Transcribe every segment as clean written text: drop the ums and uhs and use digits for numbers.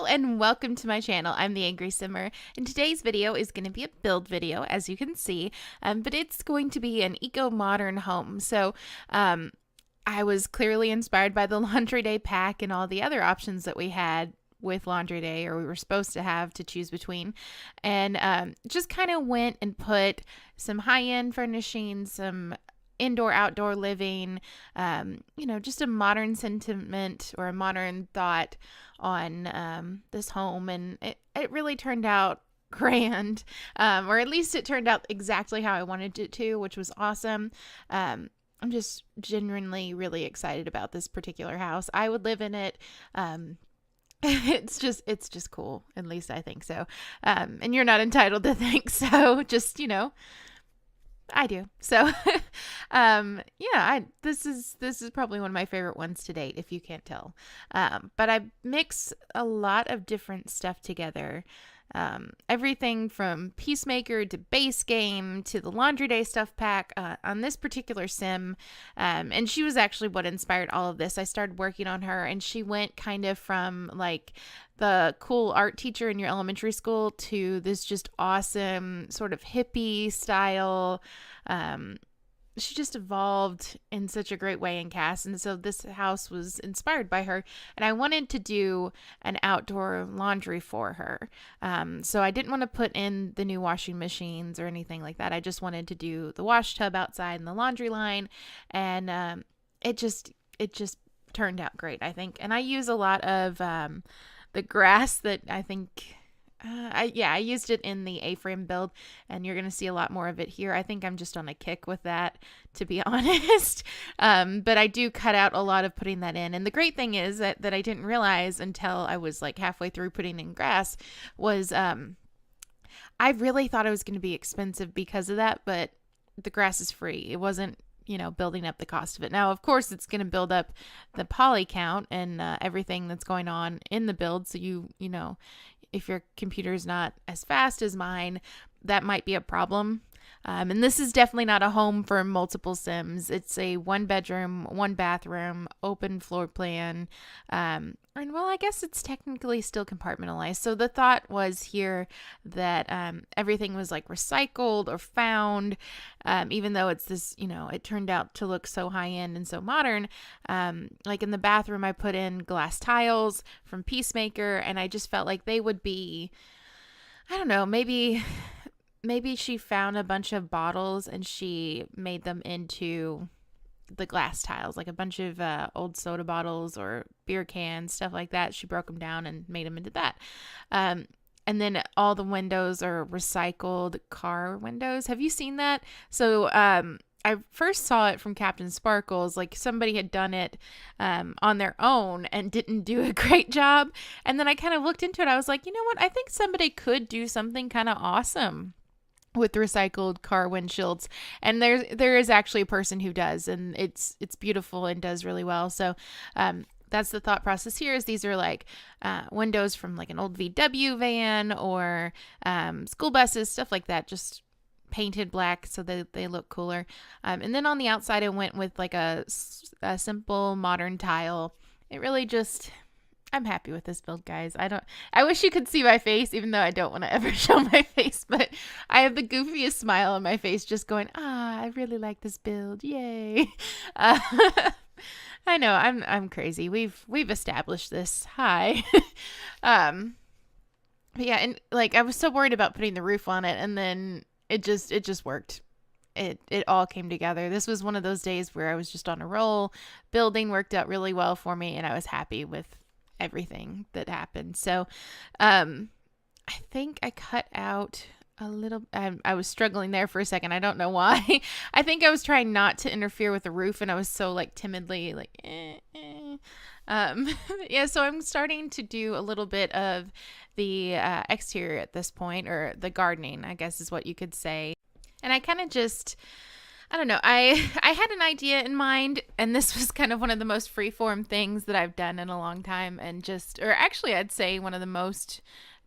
Hello and welcome to my channel. I'm the Angry Simmer, and today's video is going to be a build video, as you can see, but it's going to be an eco-modern home. So I was clearly inspired by the Laundry Day pack and all the other options that we had with Laundry Day, or we were supposed to have to choose between, and just kind of went and put some high-end furnishings, some indoor-outdoor living, just a modern sentiment or a modern thought on this home, and it really turned out grand, or at least it turned out exactly how I wanted it to, which was awesome. I'm just genuinely really excited about this particular house. I would live in it. It's just cool. At least I think so. And you're not entitled to think so. Just, I do. So, this is probably one of my favorite ones to date, if you can't tell. But I mix a lot of different stuff together. Everything from Peacemaker to base game to the Laundry Day stuff pack on this particular sim. And she was actually what inspired all of this. I started working on her, and she went kind of from like the cool art teacher in your elementary school to this just awesome sort of hippie style. She just evolved in such a great way in cast, and so this house was inspired by her, and I wanted to do an outdoor laundry for her. So I didn't want to put in the new washing machines or anything like that. I just wanted to do the wash tub outside and the laundry line, and it just turned out great, I think. And I use a lot of the grass that I think I used it in the A-frame build, and you're going to see a lot more of it here. I think I'm just on a kick with that, to be honest. But I do cut out a lot of putting that in. And the great thing is that I didn't realize until I was like halfway through putting in grass was I really thought it was going to be expensive because of that, but the grass is free. It wasn't building up the cost of it. Now, of course, it's going to build up the poly count and everything that's going on in the build. So if your computer is not as fast as mine, that might be a problem. And this is definitely not a home for multiple Sims. It's a 1-bedroom, 1-bathroom, open floor plan. And well, I guess it's technically still compartmentalized. So the thought was here that everything was like recycled or found, even though it's this, it turned out to look so high end and so modern. Like in the bathroom, I put in glass tiles from Peacemaker, and I just felt like they would be, I don't know, maybe she found a bunch of bottles and she made them into the glass tiles, like a bunch of old soda bottles or beer cans, stuff like that. She broke them down and made them into that. And then all the windows are recycled car windows. Have you seen that? So I first saw it from Captain Sparkles, like somebody had done it on their own and didn't do a great job. And then I kind of looked into it. I was like, you know what? I think somebody could do something kind of awesome with recycled car windshields, and there is actually a person who does, and it's beautiful and does really well. So that's the thought process here. Is these are like windows from like an old VW van or school buses, stuff like that, just painted black so that they look cooler. And then on the outside, I went with like a simple modern tile. It really just, I'm happy with this build, guys. I wish you could see my face, even though I don't want to ever show my face, but I have the goofiest smile on my face just going, I really like this build. Yay. I know I'm crazy. We've established this. Hi. But yeah. And like, I was so worried about putting the roof on it, and then it just worked. It all came together. This was one of those days where I was just on a roll. Building worked out really well for me, and I was happy with everything that happened. So I think I cut out a little, I was struggling there for a second. I don't know why. I think I was trying not to interfere with the roof, and I was so like timidly like yeah, so I'm starting to do a little bit of the exterior at this point, or the gardening, I guess is what you could say. And I kind of just, I don't know, I had an idea in mind, and this was kind of one of the most freeform things that I've done in a long time, and or actually I'd say one of the most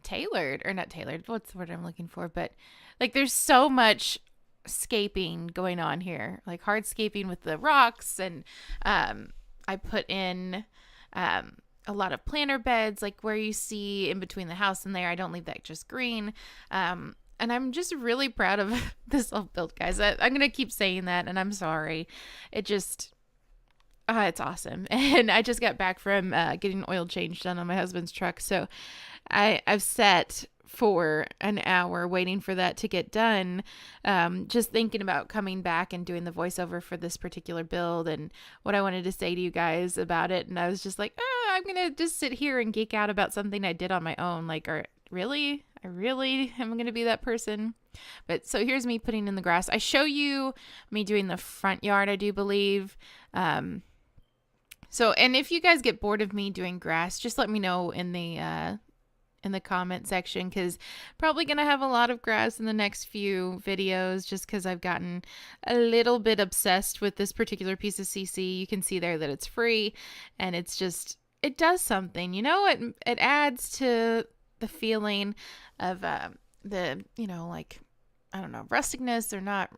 tailored, or not tailored, what's the word I'm looking for, but like there's so much scaping going on here, like hardscaping with the rocks, and I put in a lot of planter beds, like where you see in between the house and there. I don't leave that just green. And I'm just really proud of this self-built, guys. I'm going to keep saying that, and I'm sorry. It just, it's awesome. And I just got back from getting oil change done on my husband's truck. So I've sat for an hour waiting for that to get done, just thinking about coming back and doing the voiceover for this particular build and what I wanted to say to you guys about it. And I was just like, I'm going to just sit here and geek out about something I did on my own. Like, really? I really am going to be that person? But so here's me putting in the grass. I show you me doing the front yard, I do believe. And if you guys get bored of me doing grass, just let me know in the comment section, because probably gonna have a lot of grass in the next few videos, just because I've gotten a little bit obsessed with this particular piece of CC. You can see there that it's free, and it's just, it does something, it adds to the feeling of the, like, I don't know, rusticness or not.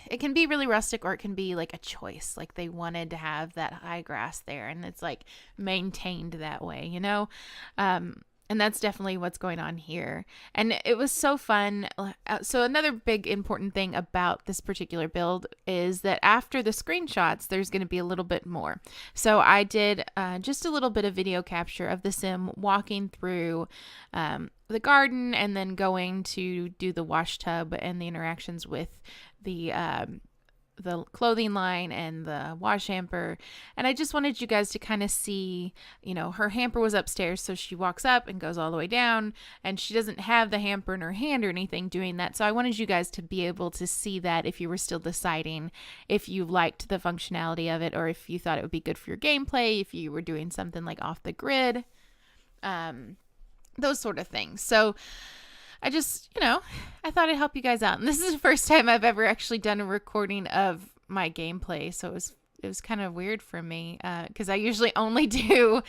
It can be really rustic, or it can be like a choice, like they wanted to have that high grass there and it's like maintained that way, and that's definitely what's going on here. And it was so fun. So another big important thing about this particular build is that after the screenshots, there's going to be a little bit more. So I did just a little bit of video capture of the sim walking through the garden and then going to do the wash tub and the interactions with the clothing line and the wash hamper. And I just wanted you guys to kind of see, her hamper was upstairs, so she walks up and goes all the way down, and she doesn't have the hamper in her hand or anything doing that. So I wanted you guys to be able to see that if you were still deciding if you liked the functionality of it, or if you thought it would be good for your gameplay, if you were doing something like off the grid, those sort of things. So I just, I thought I'd help you guys out. And this is the first time I've ever actually done a recording of my gameplay. So it was kind of weird for me, because I usually only do,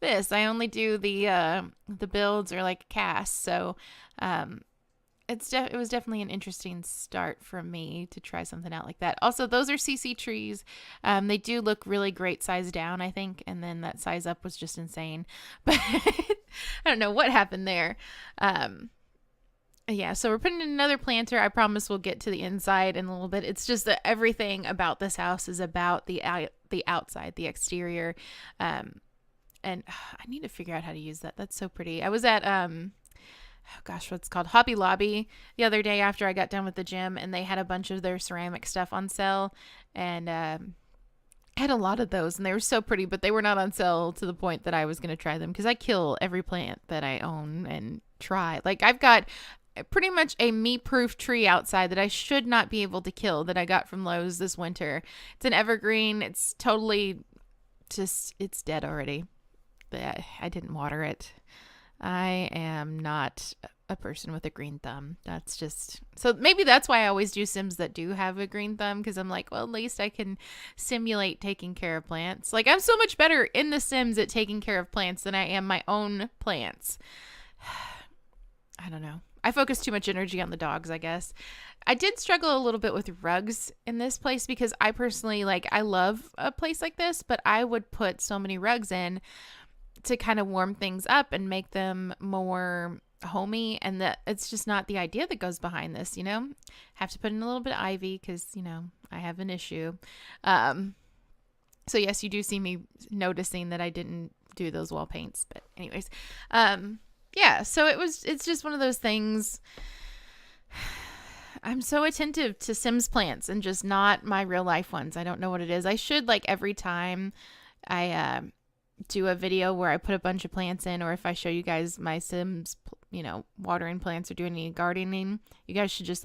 this. I only do the builds or like casts. So it was definitely an interesting start for me to try something out like that. Also, those are CC trees. They do look really great size down, I think. And then that size up was just insane. But I don't know what happened there. Yeah, so we're putting in another planter. I promise we'll get to the inside in a little bit. It's just that everything about this house is about the outside, the exterior. And I need to figure out how to use that. That's so pretty. I was at what's called Hobby Lobby the other day after I got done with the gym, and they had a bunch of their ceramic stuff on sale, and I had a lot of those, and they were so pretty, but they were not on sale to the point that I was going to try them, because I kill every plant that I own and try. Like, I've got pretty much a me-proof tree outside that I should not be able to kill that I got from Lowe's this winter. It's an evergreen. It's totally just, it's dead already. But I didn't water it. I am not a person with a green thumb. That's just, so maybe that's why I always do Sims that do have a green thumb, because I'm like, well, at least I can simulate taking care of plants. Like, I'm so much better in the Sims at taking care of plants than I am my own plants. I don't know. I focus too much energy on the dogs, I guess. I did struggle a little bit with rugs in this place, because I personally, I love a place like this, but I would put so many rugs in to kind of warm things up and make them more homey, and that it's just not the idea that goes behind this, Have to put in a little bit of ivy because, I have an issue. So yes, you do see me noticing that I didn't do those wall paints, but anyways, yeah, so it's just one of those things. I'm so attentive to Sims plants and just not my real life ones. I don't know what it is. I should, every time I do a video where I put a bunch of plants in, or if I show you guys my Sims, watering plants or doing any gardening, you guys should just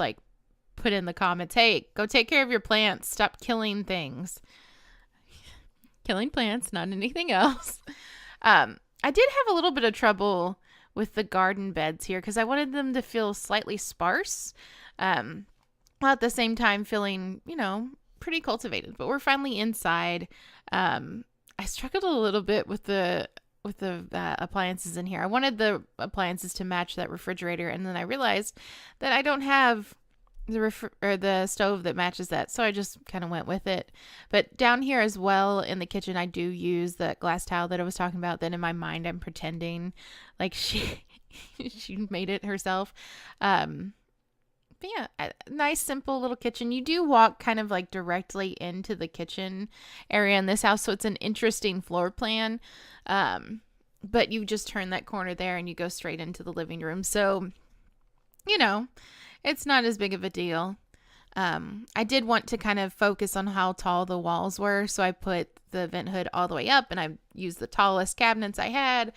put in the comments, hey, go take care of your plants. Stop killing things. Killing plants, not anything else. I did have a little bit of trouble with the garden beds here, because I wanted them to feel slightly sparse, while at the same time feeling, pretty cultivated. But we're finally inside. I struggled a little bit with the appliances in here. I wanted the appliances to match that refrigerator, and then I realized that I don't have the stove that matches that, so I just kind of went with it. But down here as well in the kitchen, I do use the glass towel that I was talking about. Then in my mind, I'm pretending like she she made it herself. But yeah, a nice simple little kitchen. You do walk kind of like directly into the kitchen area in this house, so it's an interesting floor plan. But you just turn that corner there and you go straight into the living room. So, you know, it's not as big of a deal. I did want to kind of focus on how tall the walls were, so I put the vent hood all the way up and I used the tallest cabinets I had,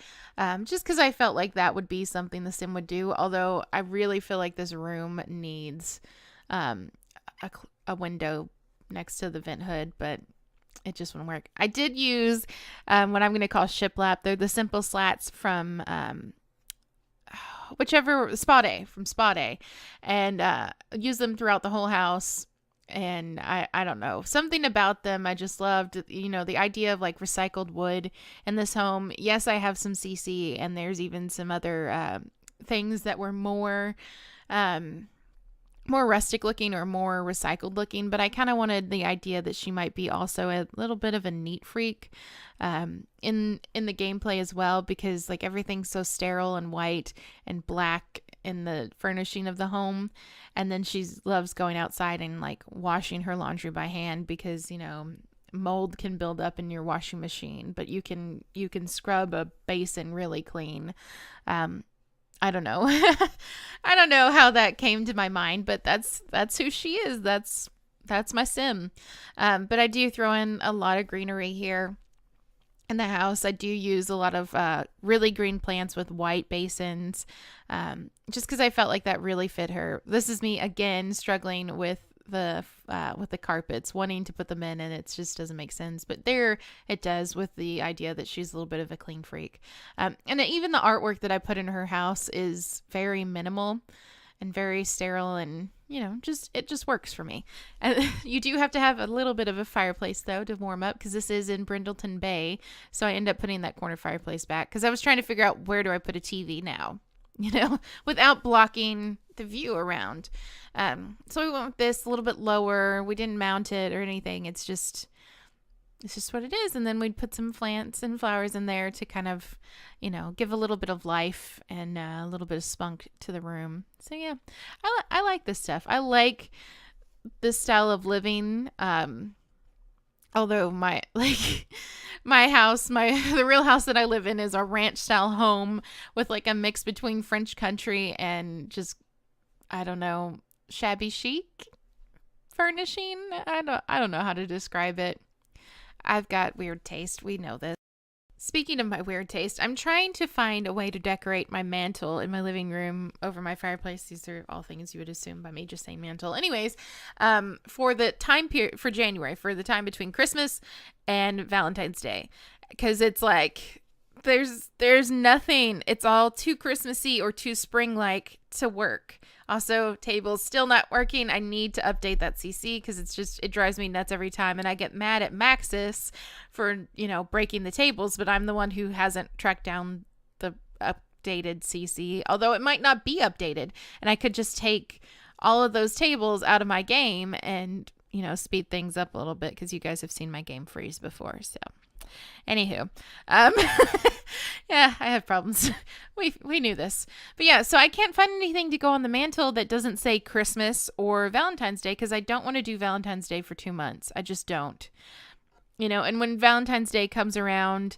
just because I felt like that would be something the sim would do. Although I really feel like this room needs a window next to the vent hood, but it just wouldn't work. I did use what I'm going to call shiplap. They're the simple slats from whichever Spa Day, from Spa Day, and use them throughout the whole house. And I don't know, something about them I just loved, you know, the idea of like recycled wood in this home. Yes, I have some CC, and there's even some other things that were more rustic looking or more recycled looking, but I kind of wanted the idea that she might be also a little bit of a neat freak in the gameplay as well, because like everything's so sterile and white and black in the furnishing of the home. And then she loves going outside and like washing her laundry by hand, because, you know, mold can build up in your washing machine, but you can scrub a basin really clean. I don't know. I don't know how that came to my mind, but that's who she is. That's my sim. But I do throw in a lot of greenery here in the house. I do use a lot of really green plants with white basins, just because I felt like that really fit her. This is me again struggling with the carpets, wanting to put them in, and it just doesn't make sense. But there it does, with the idea that she's a little bit of a clean freak. And even the artwork that I put in her house is very minimal and very sterile, and you know, it just works for me. And you do have to have a little bit of a fireplace though to warm up, because this is in Brindleton Bay, so I end up putting that corner fireplace back, because I was trying to figure out where do I put a TV now, you know, without blocking the view around. So we went with this a little bit lower. We didn't mount it or anything. It's just what it is. And then we'd put some plants and flowers in there to kind of, you know, give a little bit of life and a little bit of spunk to the room. So yeah, I like this stuff. I like this style of living. Although my house, the real house that I live in is a ranch style home with like a mix between French country and just, I don't know, shabby chic furnishing. I don't know how to describe it. I've got weird taste. We know this. Speaking of my weird taste, I'm trying to find a way to decorate my mantle in my living room over my fireplace. These are all things you would assume by me just saying mantle. Anyways, for the time period for January, for the time between Christmas and Valentine's Day, because it's like there's nothing. It's all too Christmassy or too spring-like to work. Also, tables still not working. I need to update that CC, because it drives me nuts every time. And I get mad at Maxis for, you know, breaking the tables, but I'm the one who hasn't tracked down the updated CC, although it might not be updated. And I could just take all of those tables out of my game and, you know, speed things up a little bit, because you guys have seen my game freeze before. So anywho, yeah, I have problems. We knew this. But yeah, so I can't find anything to go on the mantle that doesn't say Christmas or Valentine's Day, because I don't want to do Valentine's Day for 2 months. I just don't. You know, and when Valentine's Day comes around,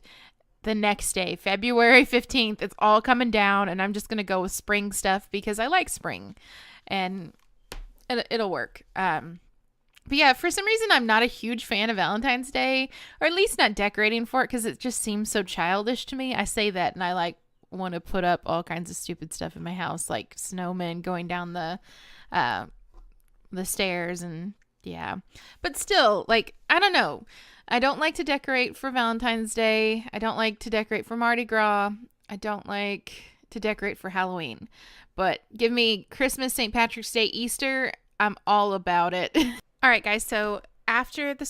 the next day, February 15th, it's all coming down, and I'm just going to go with spring stuff because I like spring, and it'll work. But yeah, for some reason, I'm not a huge fan of Valentine's Day, or at least not decorating for it, because it just seems so childish to me. I say that, and I like want to put up all kinds of stupid stuff in my house, like snowmen going down the stairs, and yeah. But still, like, I don't know. I don't like to decorate for Valentine's Day. I don't like to decorate for Mardi Gras. I don't like to decorate for Halloween. But give me Christmas, St. Patrick's Day, Easter, I'm all about it. All right, guys, so after the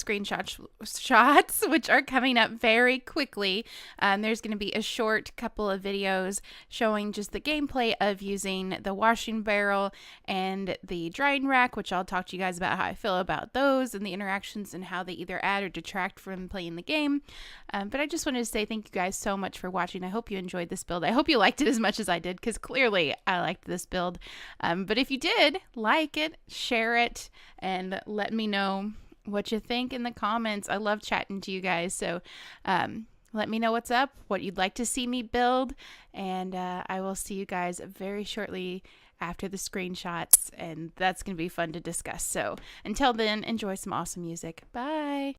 shots, which are coming up very quickly, there's going to be a short couple of videos showing just the gameplay of using the washing barrel and the drying rack, which I'll talk to you guys about how I feel about those and the interactions and how they either add or detract from playing the game. But I just wanted to say thank you guys so much for watching. I hope you enjoyed this build. I hope you liked it as much as I did, because clearly I liked this build. But if you did, like it, share it, and let me know what you think in the comments. I love chatting to you guys. So let me know what's up, what you'd like to see me build, and I will see you guys very shortly after the screenshots, and that's going to be fun to discuss. So until then, enjoy some awesome music. Bye.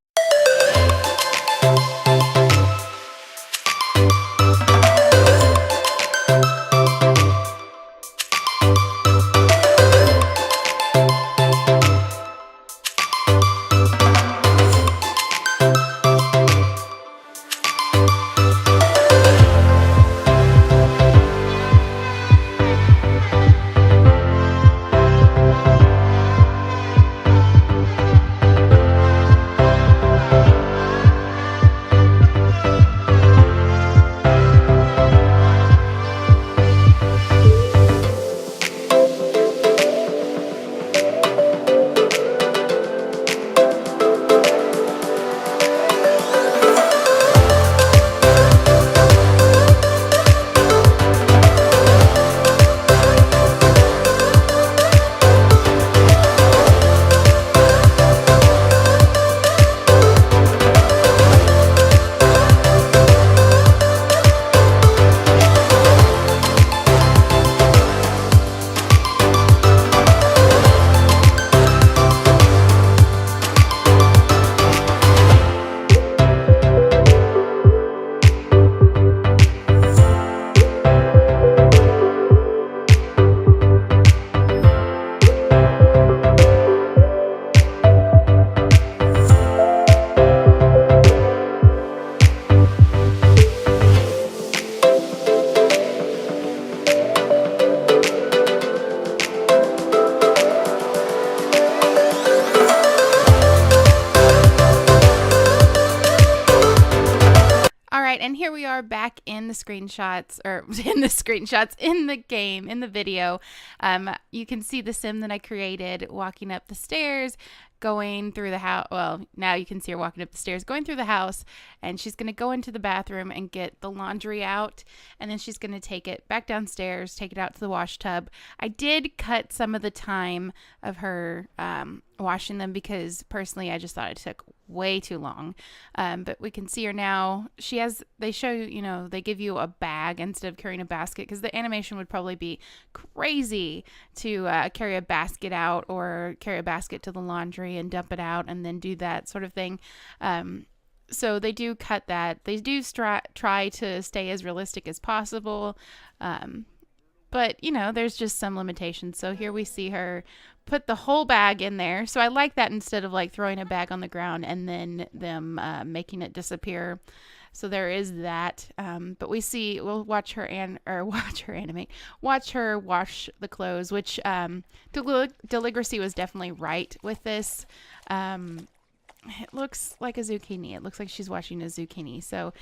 And here we are back in the screenshots, or in the game, in the video. You can see the sim that I created walking up the stairs, going through the house. Well, now you can see her walking up the stairs, going through the house, and she's going to go into the bathroom and get the laundry out, and then she's going to take it back downstairs, take it out to the wash tub. I did cut some of the time of her washing them, because personally I just thought it took way too long. But we can see her now. They show you, they give you a bag instead of carrying a basket, because the animation would probably be crazy to carry a basket out, or carry a basket to the laundry and dump it out and then do that sort of thing. So they do cut that. They do try to stay as realistic as possible. But, there's just some limitations. So here we see her put the whole bag in there. So I like that, instead of like throwing a bag on the ground and then them making it disappear. So there is that. But we'll watch her watch her wash the clothes, which Deligracy was definitely right with this. It looks like a zucchini. It looks like she's washing a zucchini. So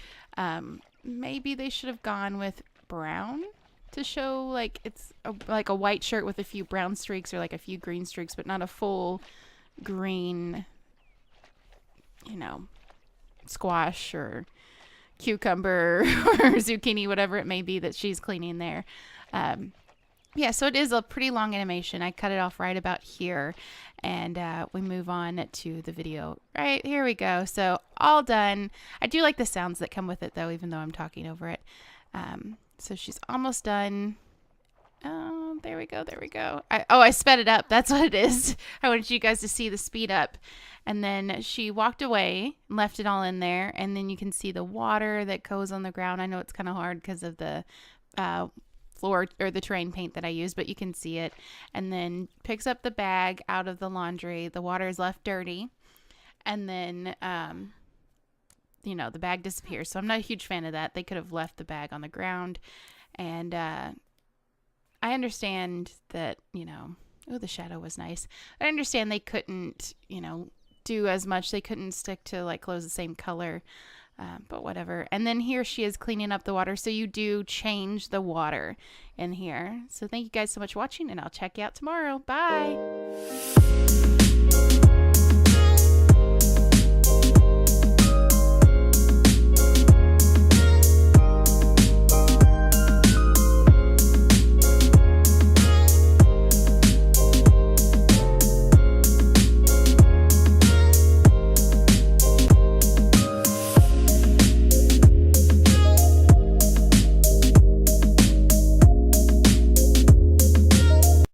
maybe they should have gone with brown to show like it's like a white shirt with a few brown streaks, or like a few green streaks, but not a full green, squash or cucumber or zucchini, whatever it may be that she's cleaning there. Yeah, so it is a pretty long animation. I cut it off right about here, and we move on to the video. Right, here we go. So all done. I do like the sounds that come with it, though, even though I'm talking over it. So she's almost done. Oh, there we go. I sped it up. That's what it is. I wanted you guys to see the speed up. And then she walked away, left it all in there, and then you can see the water that goes on the ground. I know it's kind of hard because of the floor or the terrain paint that I used, but you can see it. And then picks up the bag out of the laundry. The water is left dirty. And then the bag disappears. So I'm not a huge fan of that. They could have left the bag on the ground. And I understand that, oh, the shadow was nice. I understand they couldn't, do as much. They couldn't stick to like clothes the same color. But whatever. And then here she is cleaning up the water. So you do change the water in here. So thank you guys so much for watching, and I'll check you out tomorrow. Bye.